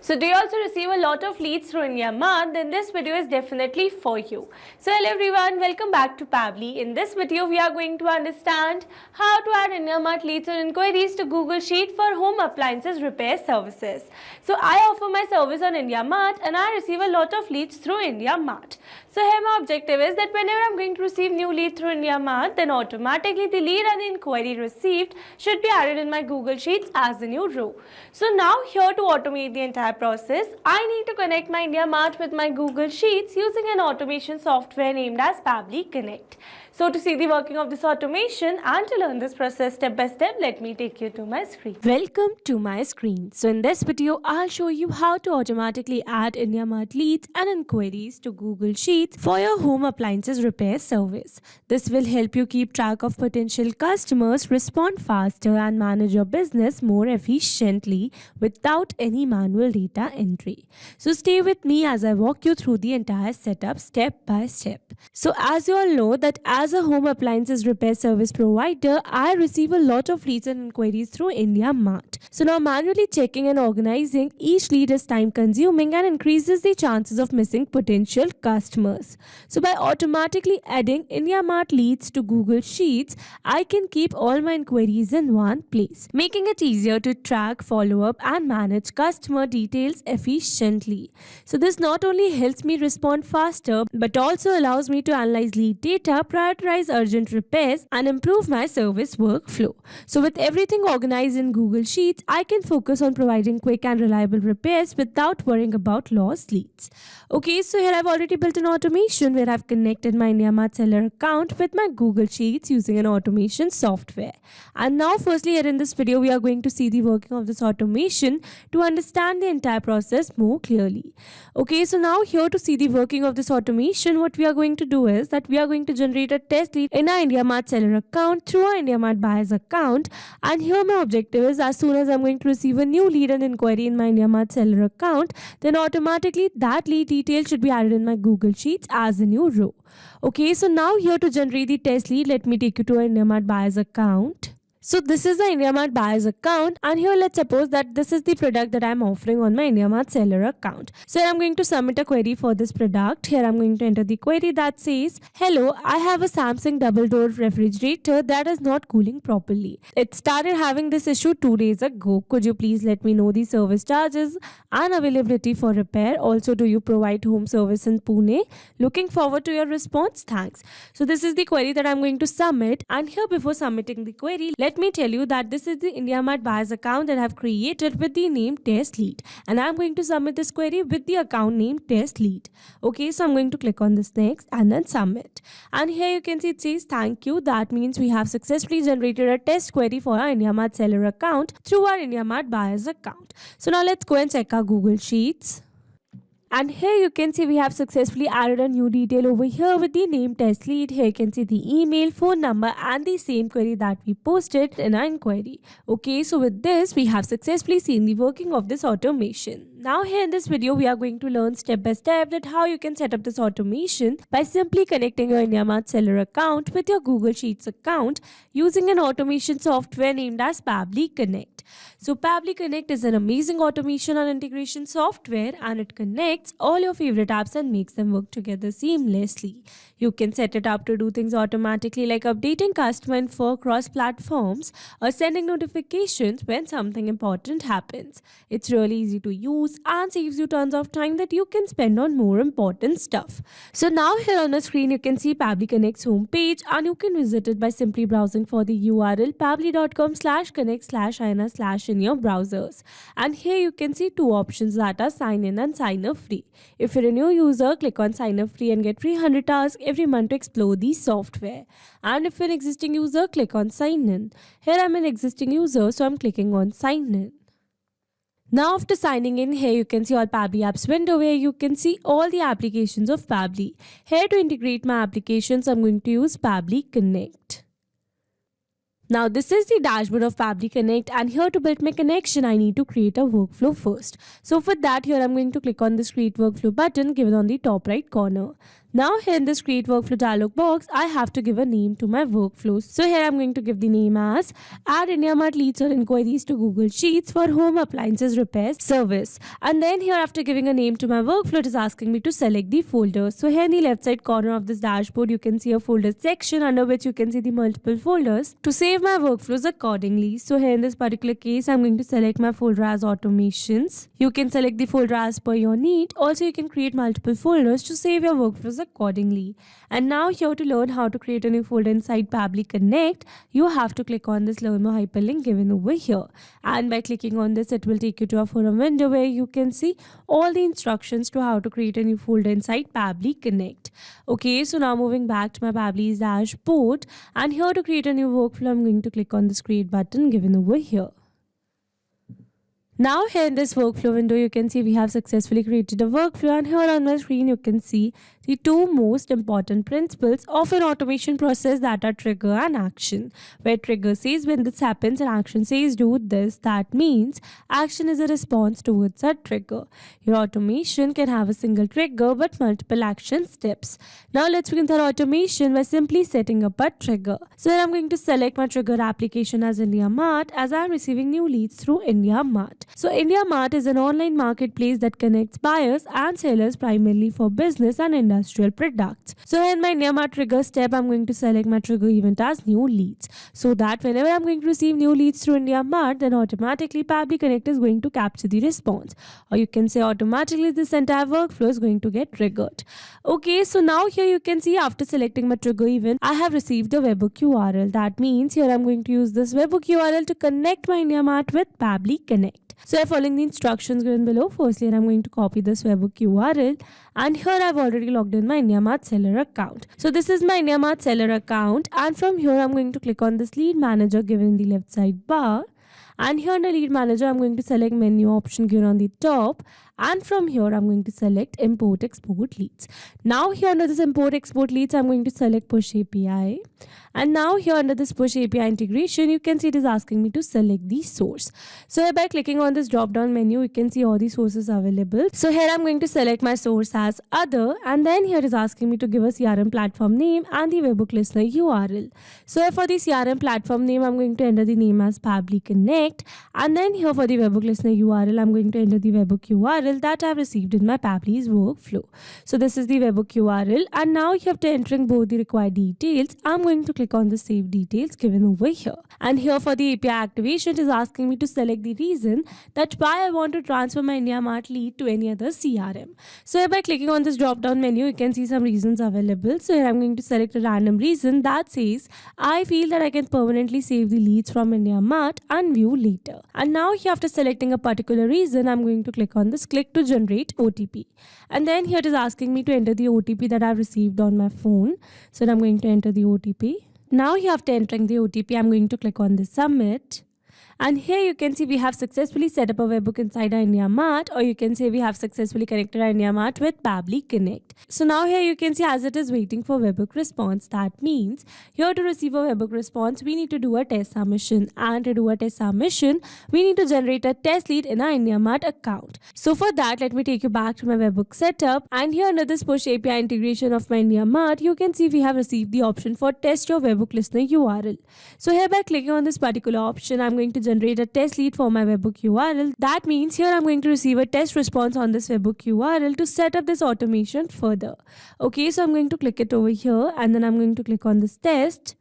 So do you also receive a lot of leads through IndiaMART? Then this video is definitely for you. So hello everyone, welcome back to Pabbly. In this video, we are going to understand how to add IndiaMART leads and inquiries to Google Sheet for home appliances repair services. So I offer my service on IndiaMART and I receive a lot of leads through IndiaMART. So here my objective is that whenever I'm going to receive new lead through IndiaMART, then automatically the lead and the inquiry received should be added in my Google Sheets as a new row. So now here to automate the entire process, I need to connect my IndiaMART with my Google Sheets using an automation software named as Pabbly Connect. So to see the working of this automation and to learn this process step by step, let me take you to my screen. Welcome to my screen. So in this video, I'll show you how to automatically add IndiaMART leads and inquiries to Google Sheets for your home appliances repair service. This will help you keep track of potential customers, respond faster and manage your business more efficiently without any manual data entry. So stay with me as I walk you through the entire setup step by step. So as you all know that as a home appliances repair service provider, I receive a lot of leads and inquiries through IndiaMART. So now manually checking and organizing each lead is time consuming and increases the chances of missing potential customers. So by automatically adding IndiaMART leads to Google Sheets, I can keep all my inquiries in one place, making it easier to track, follow up and manage customer details efficiently. So this not only helps me respond faster but also allows me to analyze lead data, prioritize urgent repairs and improve my service workflow. So with everything organized in Google Sheets, I can focus on providing quick and reliable repairs without worrying about lost leads. Okay, so here I've already built an automation where I've connected my IndiaMART seller account with my Google Sheets using an automation software. And now firstly here in this video, we are going to see the working of this automation to understand the entire process more clearly. Okay, so now here to see the working of this automation, what we are going to do is that we are going to generate a test lead in our IndiaMART seller account through our IndiaMART buyers account. And here my objective is as soon as I'm going to receive a new lead and inquiry in my IndiaMART seller account, then automatically that lead detail should be added in my Google Sheets as a new row. Okay, so now here to generate the test lead, let me take you to our IndiaMART buyers account. So this is the IndiaMART buyers account and here let's suppose that this is the product that I'm offering on my IndiaMART seller account. So I'm going to submit a query for this product. Here I'm going to enter the query that says, hello, I have a Samsung double door refrigerator that is not cooling properly. It started having this issue 2 days ago. Could you please let me know the service charges and availability for repair? Also, do you provide home service in Pune? Looking forward to your response. Thanks. So this is the query that I'm going to submit, and here before submitting the query, let me tell you that this is the IndiaMART buyers account that I have created with the name test lead, and I'm going to submit this query with the account name test lead. Okay, so I'm going to click on this next and then submit, and here you can see it says thank you. That means we have successfully generated a test query for our IndiaMART seller account through our IndiaMART buyers account. So now let's go and check our Google Sheets. And here you can see we have successfully added a new detail over here with the name test lead. Here you can see the email, phone number and the same query that we posted in our inquiry. Okay, so with this we have successfully seen the working of this automation. Now here in this video we are going to learn step by step that how you can set up this automation by simply connecting your IndiaMART seller account with your Google Sheets account using an automation software named as Pabbly Connect. So Pabbly Connect is an amazing automation and integration software and it connects all your favorite apps and makes them work together seamlessly. You can set it up to do things automatically like updating customer info across platforms or sending notifications when something important happens. It's really easy to use and saves you tons of time that you can spend on more important stuff. So now here on the screen you can see Pabbly Connect's homepage and you can visit it by simply browsing for the URL pabbly.com/connect/ina/ in your browsers. And here you can see two options that are sign in and sign up free. If you're a new user, click on sign up free and get free 100 hours every month to explore the software. And if you're an existing user, click on sign in. Here I'm an existing user, so I'm clicking on sign in. Now after signing in, here you can see all Pabbly apps window where you can see all the applications of Pabbly. Here to integrate my applications, I'm going to use Pabbly Connect. Now this is the dashboard of Pabbly Connect, and here to build my connection I need to create a workflow first. So for that, here I'm going to click on this create workflow button given on the top right corner. Now here in this create workflow dialog box, I have to give a name to my workflows. So here I'm going to give the name as add IndiaMART leads or inquiries to Google Sheets for home appliances repairs service. And then here after giving a name to my workflow, it is asking me to select the folder. So here in the left side corner of this dashboard, you can see a folder section under which you can see the multiple folders to save my workflows accordingly. So here in this particular case, I'm going to select my folder as automations. You can select the folder as per your need. Also, you can create multiple folders to save your workflows accordingly. And now here to learn how to create a new folder inside Pabbly Connect, you have to click on this learn more hyperlink given over here. And by clicking on this, it will take you to a forum window where you can see all the instructions to how to create a new folder inside Pabbly Connect. Okay, so now moving back to my Pabbly's dashboard, and here to create a new workflow, I'm going to click on this create button given over here. Now here in this workflow window, you can see we have successfully created a workflow, and here on my screen you can see the two most important principles of an automation process, that are trigger and action. Where trigger says when this happens and action says do this, that means action is a response towards a trigger. Your automation can have a single trigger but multiple action steps. Now let's begin our automation by simply setting up a trigger. So here I'm going to select my trigger application as IndiaMART, as I'm receiving new leads through IndiaMART. So IndiaMART is an online marketplace that connects buyers and sellers primarily for business and industrial products. So in my IndiaMART trigger step, I'm going to select my trigger event as new leads, so that whenever I'm going to receive new leads through IndiaMART, then automatically Pabbly Connect is going to capture the response, or you can say automatically this entire workflow is going to get triggered. Okay, so now here you can see after selecting my trigger event, I have received a webhook URL. That means here I'm going to use this webhook URL to connect my IndiaMART with Pabbly Connect. So following the instructions given below, firstly I'm going to copy this webhook URL, and here I've already logged in my IndiaMART seller account. So this is my IndiaMART seller account, and from here I'm going to click on this lead manager given in the left side bar. And here in the lead manager, I'm going to select menu option given on the top, and from here I'm going to select import export leads. Now here under this import export leads, I'm going to select push API, and now here under this push API integration, you can see it is asking me to select the source. So here by clicking on this drop down menu, you can see all the sources available. So here I'm going to select my source as other, and then here is asking me to give a CRM platform name and the webhook listener URL. So here for the CRM platform name, I'm going to enter the name as Pabbly Connect, and then here for the webhook listener URL, I'm going to enter the webhook URL that I've received in my Pabbly's workflow. So this is the webhook URL, and now after entering both the required details, I'm going to click on the save details given over here. And here for the API activation, it is asking me to select the reason that why I want to transfer my IndiaMART lead to any other CRM. So here by clicking on this drop down menu, you can see some reasons available. So here I'm going to select a random reason that says I feel that I can permanently save the leads from IndiaMART and view later. And now here after selecting a particular reason, I'm going to click on this click to generate OTP. And then here it is asking me to enter the OTP that I've received on my phone. So I'm going to enter the OTP. Now here after entering the OTP, I'm going to click on this submit. And here you can see we have successfully set up a webhook inside our IndiaMART, or you can say we have successfully connected our IndiaMART with Pabbly Connect. So now here you can see as it is waiting for webhook response. That means here to receive a webhook response, we need to do a test submission. And to do a test submission, we need to generate a test lead in our IndiaMART account. So for that, let me take you back to my webhook setup. And here under this push API integration of my IndiaMART, you can see we have received the option for test your webhook listener URL. So here by clicking on this particular option, I'm going to generate a test lead for my webhook URL. That means here I'm going to receive a test response on this webhook URL to set up this automation further. Okay, so I'm going to click it over here, and then I'm going to click on this test.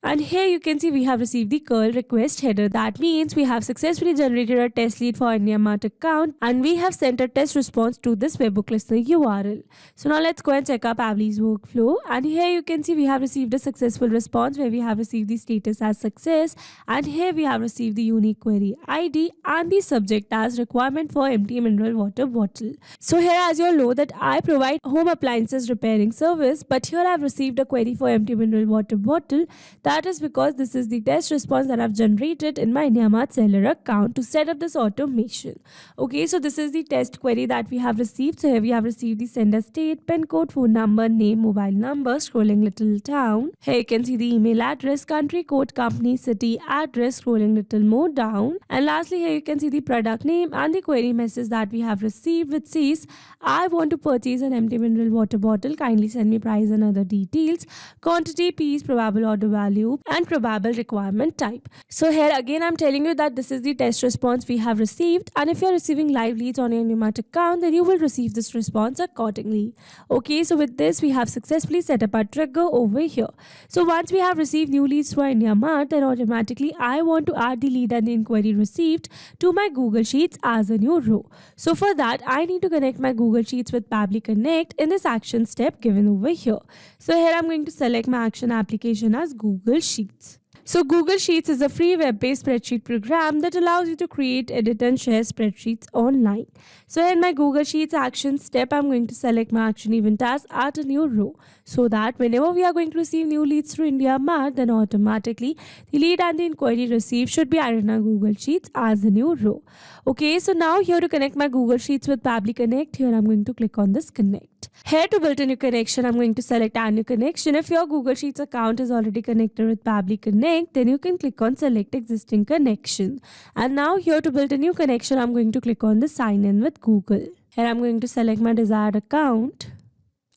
And here you can see we have received the curl request header. That means we have successfully generated a test lead for our IndiaMART account, and we have sent a test response to this webhook listener URL. So now let's go and check our Pabbly's workflow. And here you can see we have received a successful response where we have received the status as success. And here we have received the unique query ID and the subject as requirement for empty mineral water bottle. So here, as you all know, that I provide home appliances repairing service, but here I have received a query for empty mineral water bottle. That That is because this is the test response that I've generated in my IndiaMART seller account to set up this automation. Okay, so this is the test query that we have received. So here we have received the sender state, pin code, phone number, name, mobile number, scrolling little down. Here you can see the email address, country code, company, city, address, scrolling little more down. And lastly, here you can see the product name and the query message that we have received, which says, I want to purchase an empty mineral water bottle. Kindly send me price and other details, quantity, piece, probable order value, and probable requirement type. So here again I'm telling you that this is the test response we have received, and if you are receiving live leads on your IndiaMART account, then you will receive this response accordingly. Okay, so with this we have successfully set up our trigger over here. So once we have received new leads through our IndiaMART, then automatically I want to add the lead and the inquiry received to my Google Sheets as a new row. So for that I need to connect my Google Sheets with Pabbly Connect in this action step given over here. So here I'm going to select my action application as Google Sheets. So Google Sheets is a free web-based spreadsheet program that allows you to create, edit and share spreadsheets online. So in my Google Sheets action step, I'm going to select my action event as add a new row, so that whenever we are going to receive new leads through IndiaMART, then automatically the lead and the inquiry received should be added in our Google Sheets as a new row. Okay, so now here to connect my Google Sheets with Pabbly Connect, here I'm going to click on this connect. Here to build a new connection, I'm going to select add new connection. If your Google Sheets account is already connected with Pabbly Connect, then you can click on select existing connection. And now here to build a new connection, I'm going to click on the sign in with Google. Here I'm going to select my desired account.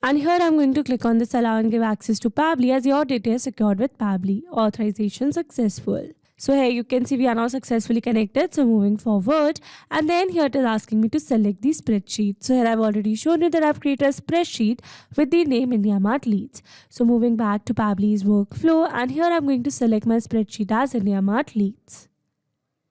And here I'm going to click on this allow and give access to Pabbly as your data is secured with Pabbly. Authorization successful. So here you can see we are now successfully connected. So moving forward, and then here it is asking me to select the spreadsheet. So here I've already shown you that I've created a spreadsheet with the name IndiaMART leads. So moving back to Pabbly's workflow, and here I'm going to select my spreadsheet as IndiaMART leads.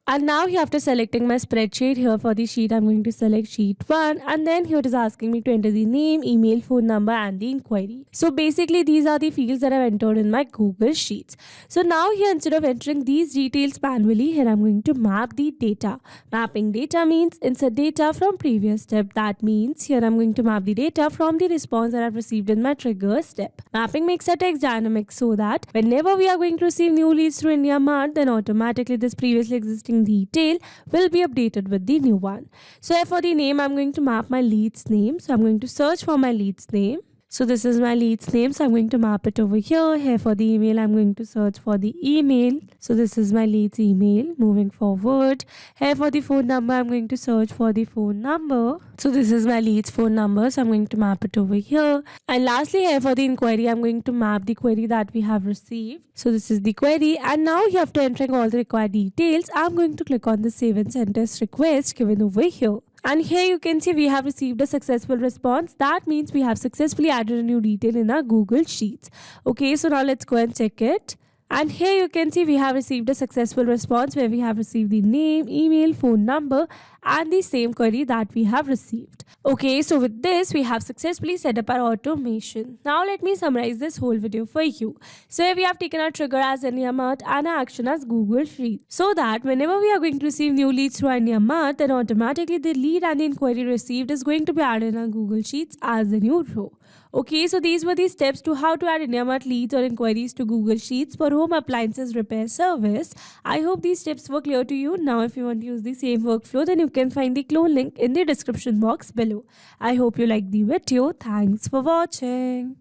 And now here after selecting my spreadsheet, here for the sheet I'm going to select sheet 1, and then here it is asking me to enter the name, email, phone number and the inquiry. So basically these are the fields that I've entered in my Google Sheets. So now here instead of entering these details manually, here I'm going to map the data. Mapping data means insert data from previous step. That means here I'm going to map the data from the response that I've received in my trigger step. Mapping makes a text dynamic so that whenever we are going to receive new leads through IndiaMART, then automatically this previously existing detail will be updated with the new one. So for the name, I'm going to map my lead's name. So I'm going to search for my lead's name. So this is my lead's name. So I'm going to map it over here. Here for the email, I'm going to search for the email. So this is my lead's email. Moving forward, here for the phone number, I'm going to search for the phone number. So this is my lead's phone number. So I'm going to map it over here. And lastly, here for the inquiry, I'm going to map the query that we have received. So this is the query. And now here after entering all the required details, I'm going to click on the save and send test request given over here. And here you can see we have received a successful response. That means we have successfully added a new detail in our Google Sheets. Okay, so now let's go and check it. And here you can see we have received a successful response where we have received the name, email, phone number and the same query that we have received. Okay, so with this we have successfully set up our automation. Now let me summarize this whole video for you. So here we have taken our trigger as IndiaMART and our action as Google Sheets, so that whenever we are going to receive new leads through IndiaMART, then automatically the lead and the inquiry received is going to be added in our Google Sheets as a new row. Okay, so these were the steps to how to add IndiaMART leads or inquiries to Google Sheets for home appliances repair service. I hope these steps were clear to you. Now if you want to use the same workflow, then you can find the clone link in the description box below. I hope you liked the video. Thanks for watching.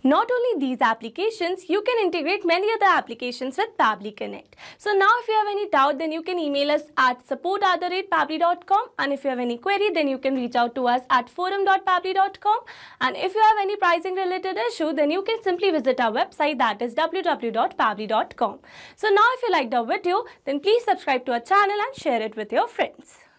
Not only these applications, you can integrate many other applications with Pabbly Connect. So now if you have any doubt, then you can email us at support@pabbly.com, and if you have any query, then you can reach out to us at forum.pabbly.com, and if you have any pricing related issue, then you can simply visit our website, that is www.pabbly.com. So now if you liked our video, then please subscribe to our channel and share it with your friends.